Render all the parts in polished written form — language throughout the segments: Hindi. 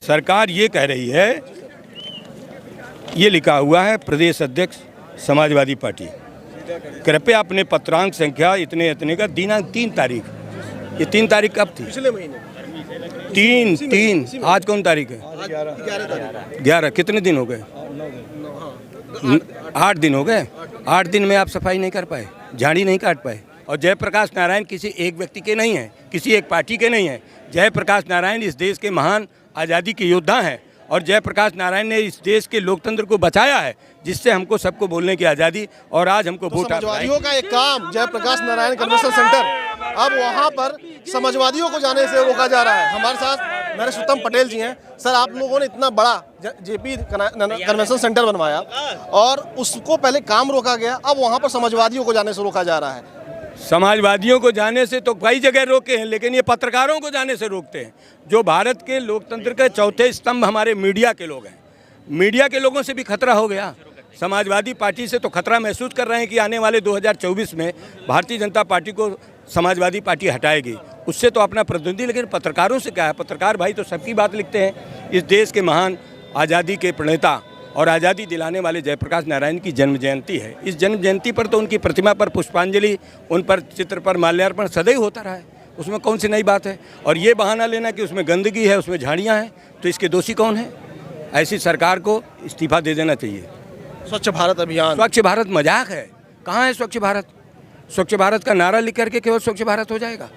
सरकार ये कह रही है, ये लिखा हुआ है प्रदेश अध्यक्ष समाजवादी पार्टी, कृपया अपने पत्रांक संख्या इतने इतने का दिनांक 3 तारीख। ये 3 तारीख कब थी? पिछले महीने 3 आज कौन तारीख है? 11। कितने दिन हो गए? 8 दिन हो गए। 8 दिन में आप सफाई नहीं कर पाए, झाड़ी नहीं काट पाए। और जयप्रकाश नारायण किसी एक व्यक्ति के नहीं हैं, किसी एक पार्टी के नहीं हैं। जयप्रकाश नारायण इस देश के महान आज़ादी के योद्धा हैं और जयप्रकाश नारायण ने इस देश के लोकतंत्र को बचाया है, जिससे हमको सबको बोलने की आज़ादी और आज हमको वोट। समाजवादियों का एक काम जयप्रकाश नारायण कन्वेंशन सेंटर, अब वहाँ पर समाजवादियों को जाने से रोका जा रहा है। हमारे साथ नरेश पटेल जी हैं। सर, आप लोगों ने इतना बड़ा जेपी कन्वेंशन सेंटर बनवाया और उसको पहले काम रोका गया, अब वहाँ पर समाजवादियों को जाने से रोका जा रहा है। समाजवादियों को जाने से तो कई जगह रोके हैं, लेकिन ये पत्रकारों को जाने से रोकते हैं। जो भारत के लोकतंत्र के चौथे स्तंभ हमारे मीडिया के लोग हैं। मीडिया के लोगों से भी खतरा हो गया। समाजवादी पार्टी से तो खतरा महसूस कर रहे हैं कि आने वाले 2024 में भारतीय जनता पार्टी को समाजवादी पार्टी हटाएगी, उससे तो अपना प्रतिनिधि। लेकिन पत्रकारों से क्या है? पत्रकार भाई तो सबकी बात लिखते हैं। इस देश के महान आज़ादी के प्रणेता और आज़ादी दिलाने वाले जयप्रकाश नारायण की जन्म जयंती है। इस जन्म जयंती पर तो उनकी प्रतिमा पर पुष्पांजलि, उन पर चित्र पर माल्यार्पण सदैव होता रहा है, उसमें कौन सी नई बात है? और ये बहाना लेना कि उसमें गंदगी है, उसमें झाड़ियाँ हैं, तो इसके दोषी कौन है? ऐसी सरकार को इस्तीफा दे देना चाहिए। स्वच्छ भारत अभियान, स्वच्छ भारत मजाक है। कहाँ है स्वच्छ भारत? स्वच्छ भारत का नारा लिख करके केवल स्वच्छ भारत हो जाएगा?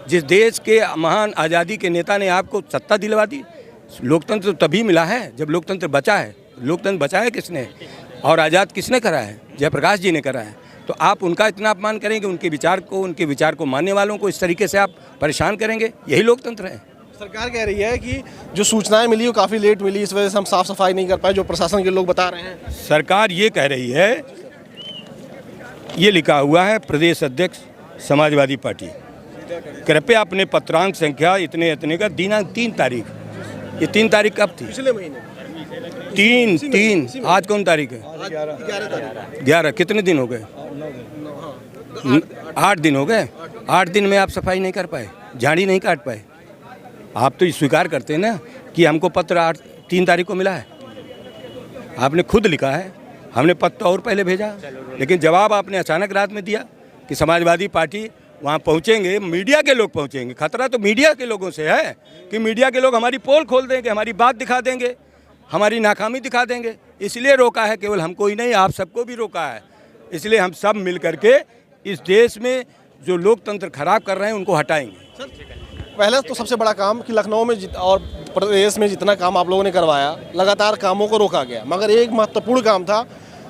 जिस देश के महान आज़ादी के नेता ने आपको सत्ता दिलवा दी। लोकतंत्र तो तभी मिला है जब लोकतंत्र बचा है। लोकतंत्र बचाया किसने और आज़ाद किसने करा है? जयप्रकाश जी ने करा है। तो आप उनका इतना अपमान करेंगे, उनके विचार को मानने वालों को इस तरीके से आप परेशान करेंगे, यही लोकतंत्र है। सरकार कह रही है कि जो सूचनाएं मिली वो काफ़ी लेट मिली, इस वजह से हम साफ सफाई नहीं कर पाए, जो प्रशासन के लोग बता रहे हैं। सरकार ये कह रही है, ये लिखा हुआ है प्रदेश अध्यक्ष समाजवादी पार्टी, कृपया अपने पत्रांक संख्या इतने इतने का दिनांक 3 तारीख। ये 3 तारीख कब थी? पिछले महीने 3 आज कौन तारीख है? 11। कितने दिन हो गए? 8 दिन हो गए। 8 दिन में आप सफाई नहीं कर पाए, झाड़ी नहीं काट पाए। आप तो ये स्वीकार करते हैं ना कि हमको पत्र 3 तारीख को मिला है। आपने खुद लिखा है, हमने पत्र और पहले भेजा, लेकिन जवाब आपने अचानक रात में दिया कि समाजवादी पार्टी वहाँ पहुँचेंगे, मीडिया के लोग पहुँचेंगे। खतरा तो मीडिया के लोगों से है कि मीडिया के लोग हमारी पोल खोल देंगे, हमारी बात दिखा देंगे, हमारी नाकामी दिखा देंगे। इसलिए रोका है, केवल हमको ही नहीं, आप सबको भी रोका है। इसलिए हम सब मिल करके इस देश में जो लोकतंत्र खराब कर रहे हैं उनको हटाएंगे। पहले तो सबसे बड़ा काम कि लखनऊ में और प्रदेश में जितना काम आप लोगों ने करवाया, लगातार कामों को रोका गया, मगर एक महत्वपूर्ण काम था।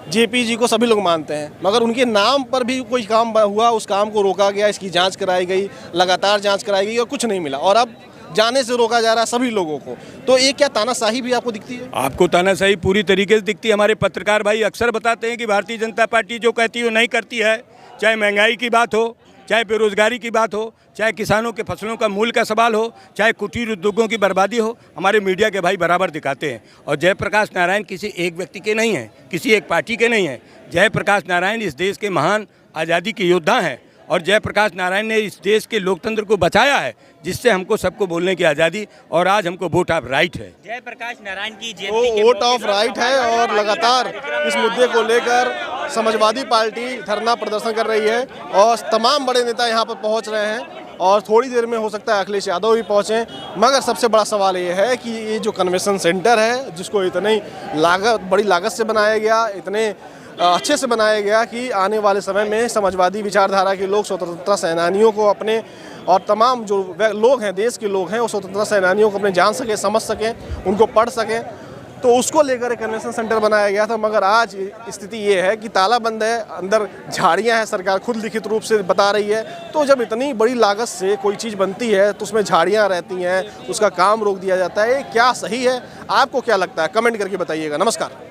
जेपी जी को सभी लोग मानते हैं, मगर उनके नाम पर भी कोई काम हुआ, उस काम को रोका गया, इसकी जांच कराई गई, लगातार जांच कराई गई और कुछ नहीं मिला, और अब जाने से रोका जा रहा है सभी लोगों को। तो एक क्या तानाशाही भी आपको दिखती है? आपको तानाशाही पूरी तरीके से दिखती है। हमारे पत्रकार भाई अक्सर बताते हैं कि भारतीय जनता पार्टी जो कहती है वो नहीं करती है। चाहे महंगाई की बात हो, चाहे बेरोजगारी की बात हो, चाहे किसानों के फसलों का मूल्य का सवाल हो, चाहे कुटीर उद्योगों की बर्बादी हो, हमारे मीडिया के भाई बराबर दिखाते हैं। और जयप्रकाश नारायण किसी एक व्यक्ति के नहीं हैं, किसी एक पार्टी के नहीं हैं। जयप्रकाश नारायण इस देश के महान आज़ादी के योद्धा हैं और जयप्रकाश नारायण ने इस देश के लोकतंत्र को बचाया है, जिससे हमको सबको बोलने की आज़ादी और आज हमको वोट ऑफ राइट है। जयप्रकाश नारायण की वोट ऑफ राइट है और लगातार इस मुद्दे को लेकर समाजवादी पार्टी धरना प्रदर्शन कर रही है और तमाम बड़े नेता यहाँ पर पहुँच रहे हैं और थोड़ी देर में हो सकता है अखिलेश यादव भी पहुँचें। मगर सबसे बड़ा सवाल ये है कि ये जो कन्वेंशन सेंटर है, जिसको इतनी बड़ी लागत से बनाया गया, इतने अच्छे से बनाया गया कि आने वाले समय में समाजवादी विचारधारा के लोग, स्वतंत्रता सेनानियों को अपने, और तमाम जो लोग हैं, देश के लोग हैं, वो स्वतंत्रता सेनानियों को अपने जान सकें, समझ सकें, उनको पढ़ सकें, तो उसको लेकर एक कन्वेंशन सेंटर बनाया गया था। मगर आज स्थिति ये है कि ताला बंद है, अंदर झाड़ियां हैं, सरकार खुद लिखित रूप से बता रही है। तो जब इतनी बड़ी लागत से कोई चीज़ बनती है तो उसमें झाड़ियां रहती हैं, उसका काम रोक दिया जाता है। क्या सही है? आपको क्या लगता है? कमेंट करके बताइएगा। नमस्कार।